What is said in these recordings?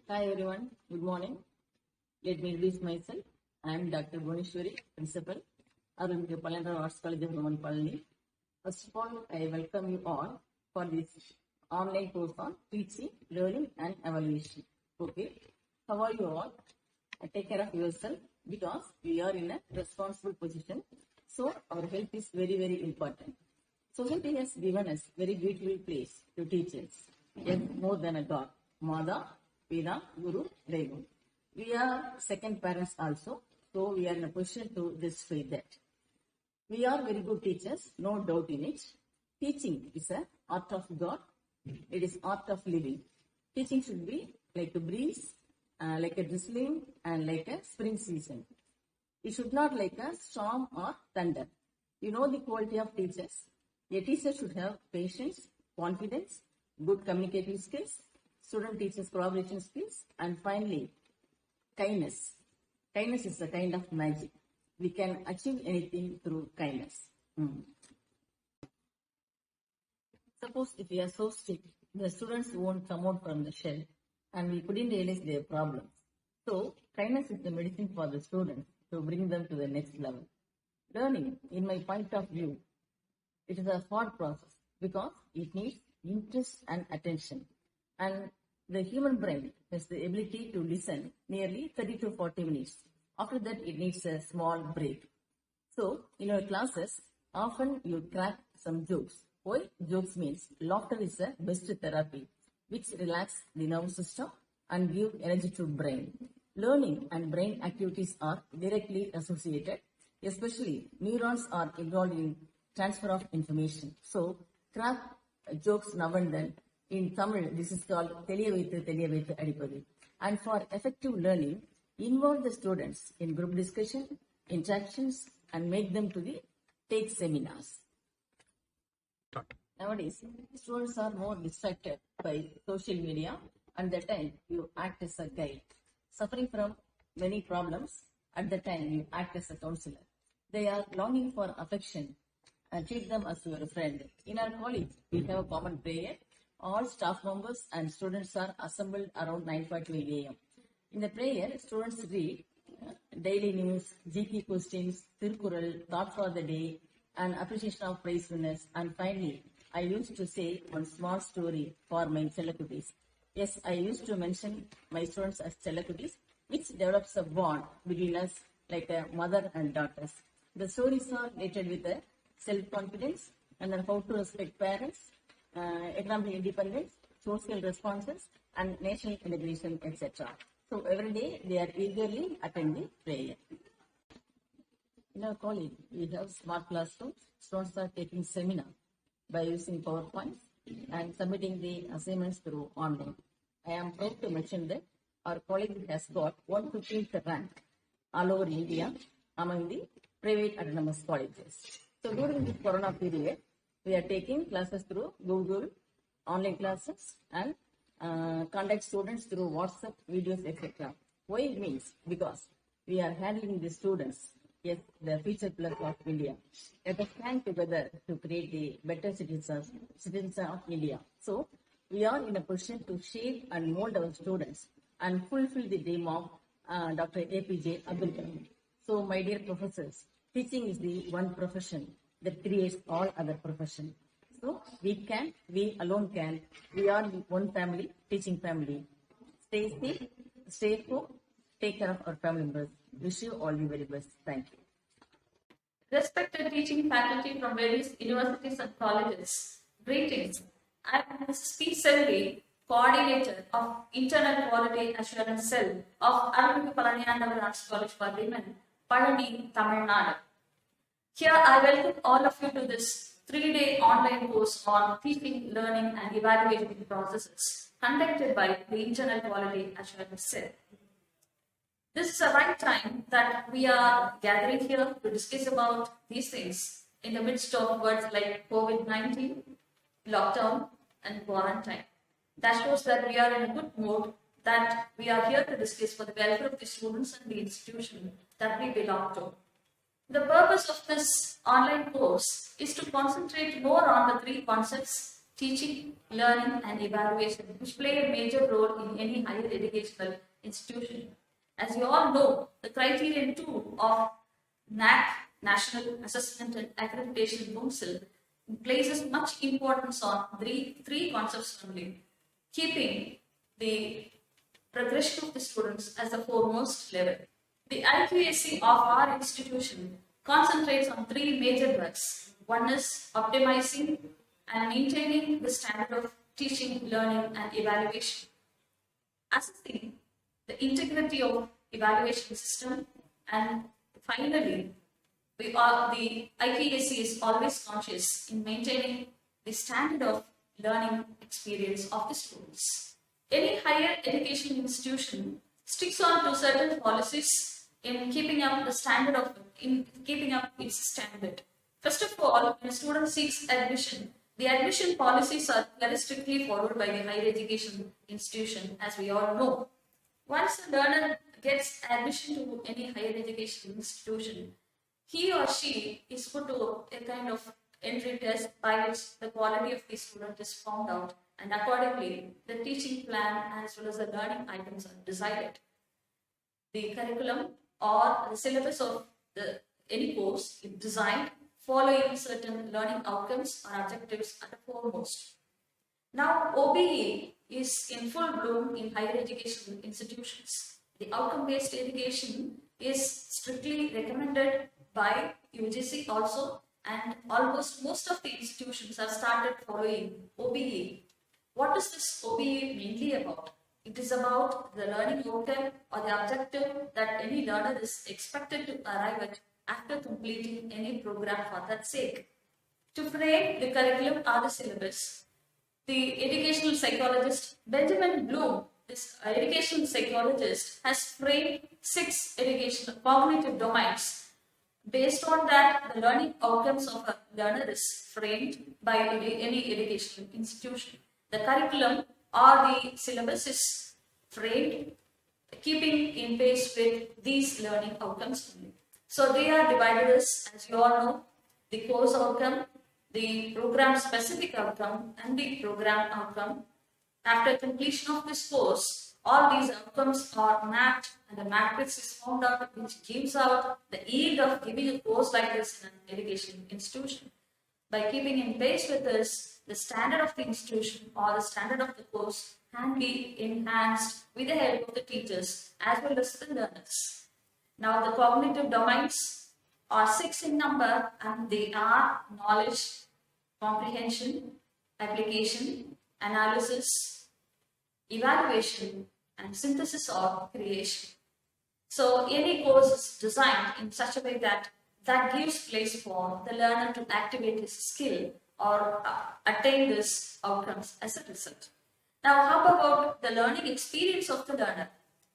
Hi everyone, good morning. Let me introduce myself. I am Dr. Bhuneshwari, Principal, Arulmigu Palendra Arts College of Women Palani. First of all, I welcome you all for this online course on teaching, learning and evaluation. Okay, how are you all? Take care of yourself because we are in a responsible position. So our health is very, very important. Society has given us very beautiful place to teach us. Yes, more than a God. Mother, Pida, Guru, Devu. We are second parents also, so we are in a position to display that. We are very good teachers, no doubt in it. Teaching is an art of God. It is art of living. Teaching should be like a breeze, like a drizzling, and like a spring season. It should not like a storm or thunder. You know the quality of teachers. A teacher should have patience, confidence, good communicative skills, student-teachers collaboration skills, and finally, kindness. Kindness is a kind of magic. We can achieve anything through kindness. Suppose if we are so strict, the students won't come out from the shell and we couldn't realize their problems. So, kindness is the medicine for the students to bring them to the next level. Learning, in my point of view, it is a hard process because it needs interest and attention. And the human brain has the ability to listen nearly 30 to 40 minutes. After that, it needs a small break. So, in your classes, often you crack some jokes. Why? Jokes means laughter is the best therapy, which relax the nervous system and give energy to brain. Learning and brain activities are directly associated, especially neurons are involved in transfer of information. So, crack jokes now and then. In Tamil, this is called Theliya Vaithu Adipadu. And for effective learning, involve the students in group discussion, interactions, and make them to take seminars. Nowadays, students are more distracted by social media, and at the time you act as a guide. Suffering from many problems, at the time you act as a counselor. They are longing for affection and treat them as your friend. In our college, we have a common prayer. All staff members and students are assembled around 9:45 a.m. In the prayer, students read daily news, GK questions, Tirkural, thought for the day, and appreciation of prize winners. And finally, I used to say one small story for my Chellakutis. Yes, I used to mention my students as Chellakutis, which develops a bond between us like a mother and daughters. The stories are related with the self-confidence and then how to respect parents, economic independence, social responses, and national integration, etc. So every day they are eagerly attending prayer. In our college, we have smart classrooms. Students are taking seminar by using PowerPoint and submitting the assignments through online. I am proud to mention that our college has got 115th rank all over India among the private autonomous colleges. So during this Corona period, we are taking classes through Google, online classes, and contact students through WhatsApp, videos, etc. Why it means? Because we are handling the students, yes, the future plus of India. Let us stand together to create the better citizens of India. So, we are in a position to shape and mold our students and fulfill the dream of Dr. APJ Abdul Kalam. So, my dear professors, teaching is the one profession that creates all other professions. So, we alone can. We are one family, teaching family. Stay safe, stay home, take care of our family members. Wish you all the very best. Thank you. Respected teaching faculty from various universities and colleges, greetings. I am Mrs. P. Selvi, Coordinator of Internal Quality Assurance Cell of Arulmigu Palaniyandavar Arts College for Women, Palani, Tamil Nadu. Here I welcome all of you to this 3-day online course on teaching, learning and evaluation processes conducted by the Internal Quality Assurance Cell. This is the right time that we are gathering here to discuss about these things in the midst of words like COVID-19, lockdown, and quarantine. That shows that we are in a good mood, that we are here to discuss for the welfare of the students and the institution that we belong to. The purpose of this online course is to concentrate more on the three concepts: teaching, learning, and evaluation, which play a major role in any higher educational institution. As you all know, the criterion 2 of NAAC, National Assessment and Accreditation Council, places much importance on three concepts only, keeping the progression of the students as the foremost level. The IQAC of our institution concentrates on three major works. One is optimizing and maintaining the standard of teaching, learning, and evaluation. Assessing the integrity of evaluation system, and finally, the IQAC is always conscious in maintaining the standard of learning experience of the students. Any higher education institution sticks on to certain policies in keeping up its standard. First of all, when a student seeks admission, the admission policies are very strictly followed by the higher education institution, as we all know. Once a learner gets admission to any higher education institution, he or she is put to a kind of entry test by which the quality of the student is found out, and accordingly, the teaching plan as well as the learning items are decided. The curriculum or the syllabus of any course is designed following certain learning outcomes or objectives at the foremost. Now, OBE is in full bloom in higher education institutions. The outcome-based education is strictly recommended by UGC also, and almost most of the institutions have started following OBE. What is this OBE mainly about? It is about the learning outcome or the objective that any learner is expected to arrive at after completing any program for that sake. To frame the curriculum or the syllabus, the educational psychologist Benjamin Bloom, this educational psychologist, has framed 6 educational cognitive domains. Based on that, the learning outcomes of a learner is framed by any educational institution. The curriculum or the syllabus is framed keeping in pace with these learning outcomes. So they are divided as you all know, the course outcome, the program specific outcome, and the program outcome. After completion of this course, all these outcomes are mapped and a matrix is found out which gives out the yield of giving a course like this in an education institution. By keeping in pace with this, the standard of the institution or the standard of the course can be enhanced with the help of the teachers as well as the learners. Now the cognitive domains are 6 in number, and they are knowledge, comprehension, application, analysis, evaluation, and synthesis or creation. So any course is designed in such a way that gives place for the learner to activate his skill or attain these outcomes as a result. Now, how about the learning experience of the learner?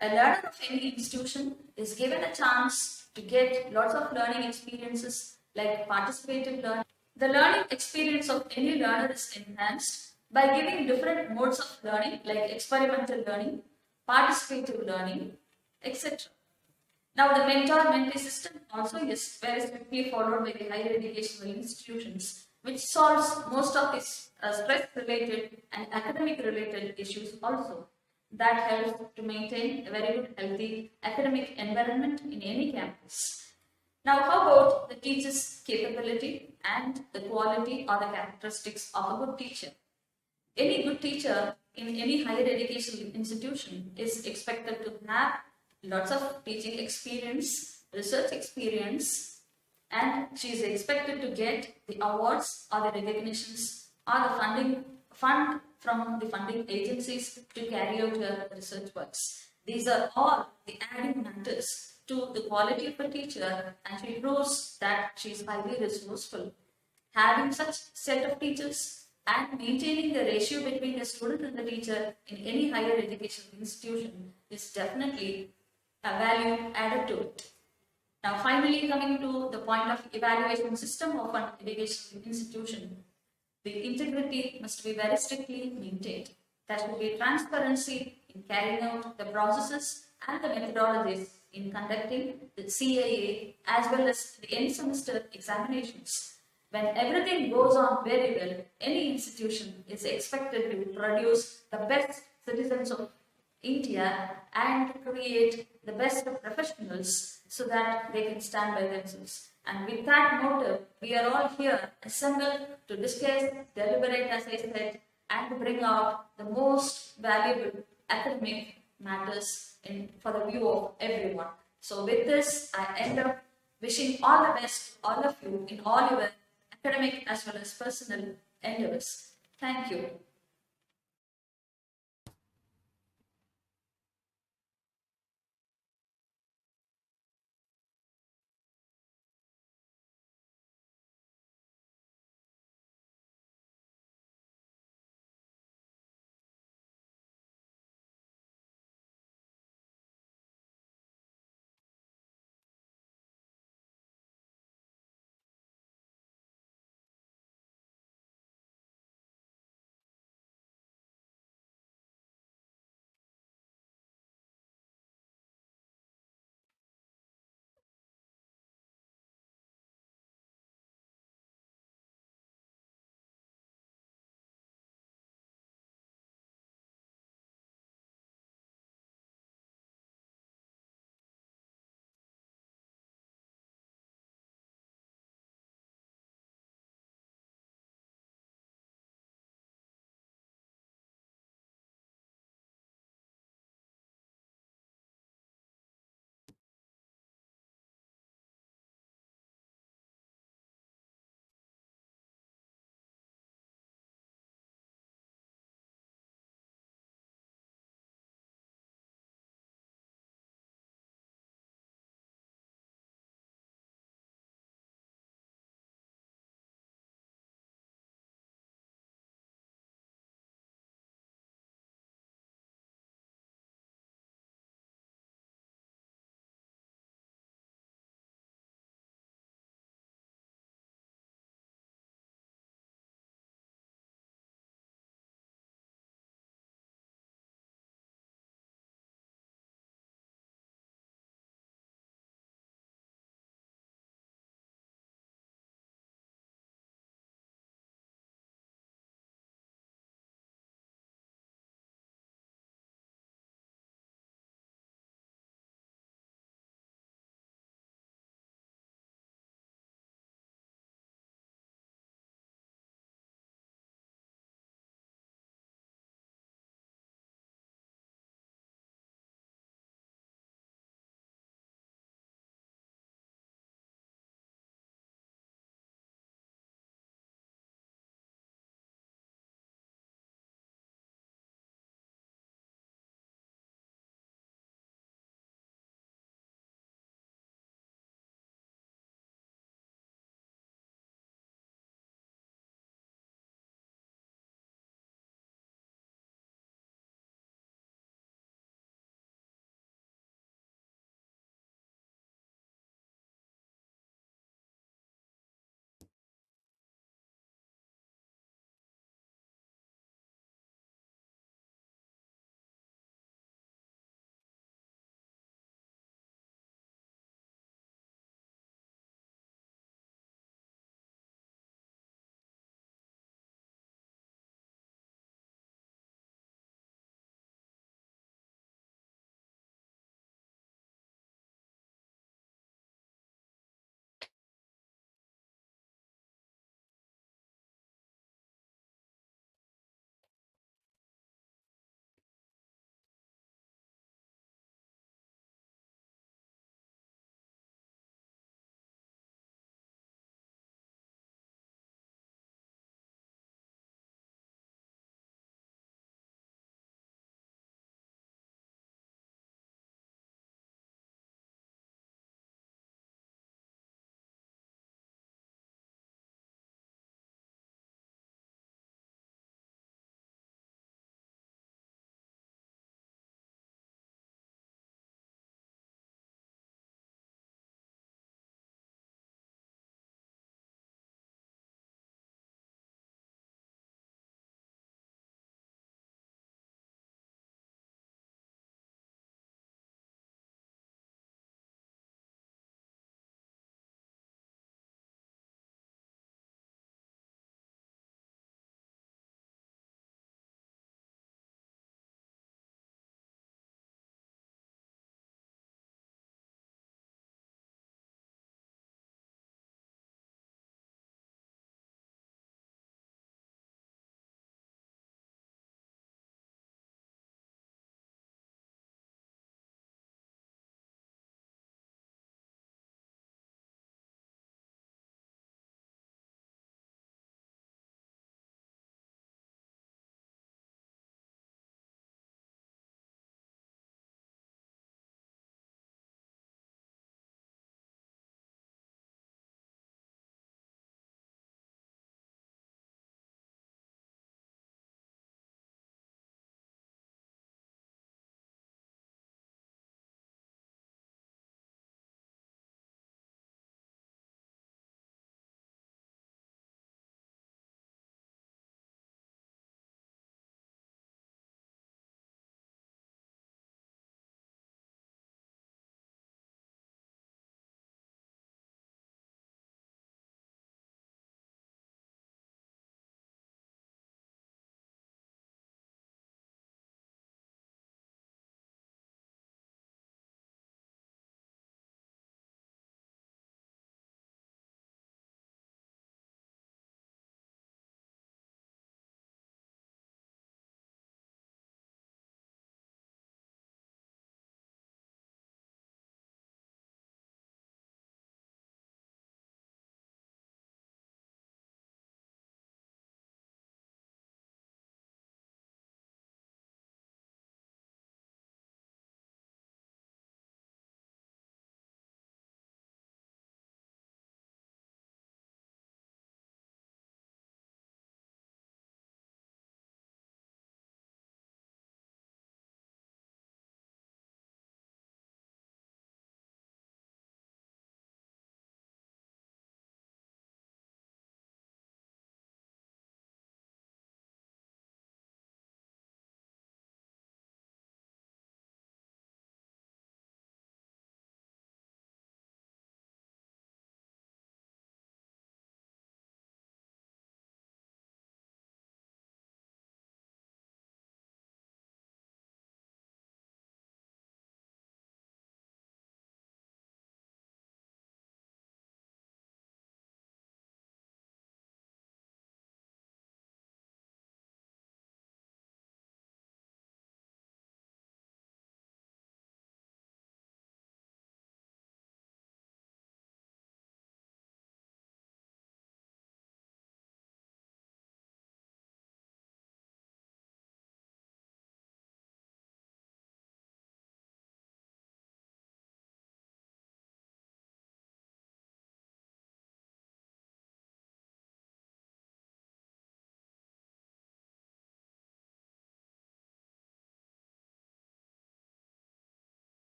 A learner of any institution is given a chance to get lots of learning experiences like participative learning. The learning experience of any learner is enhanced by giving different modes of learning like experimental learning, participative learning, etc. Now, the mentor-mentee system also is very strictly followed by the higher educational institutions, which solves most of its stress-related and academic-related issues also. That helps to maintain a very good, healthy academic environment in any campus. Now, how about the teacher's capability and the quality or the characteristics of a good teacher? Any good teacher in any higher educational institution is expected to have lots of teaching experience, research experience, and she is expected to get the awards or the recognitions or the fund from the funding agencies to carry out her research works. These are all the adding matters to the quality of a teacher, and she proves that she is highly resourceful. Having such set of teachers and maintaining the ratio between the student and the teacher in any higher education institution is definitely a value added to it. Now, finally, coming to the point of evaluation system of an educational institution, the integrity must be very strictly maintained. There should be transparency in carrying out the processes and the methodologies in conducting the CAA as well as the end semester examinations. When everything goes on very well, any institution is expected to produce the best citizens of India and create the best professionals so that they can stand by themselves. And with that motive, we are all here assembled to discuss, deliberate, as I said, and to bring out the most valuable academic matters for the view of everyone. So, with this, I end up wishing all the best to all of you in all your academic as well as personal endeavors. Thank you.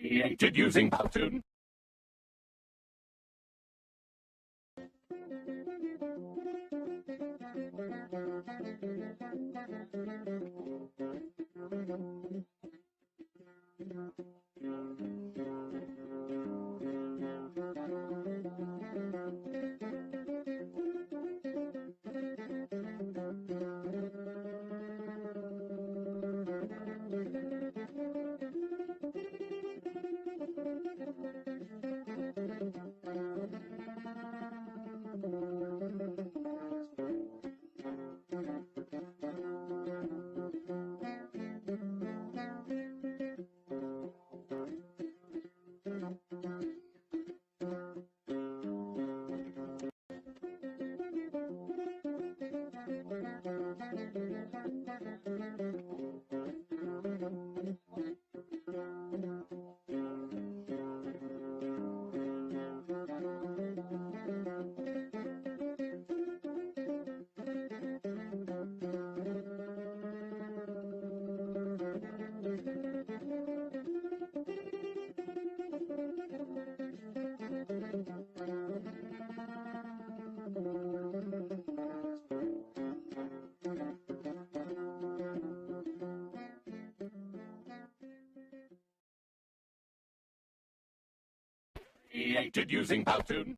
Created using Powtoon. Created using Powtoon.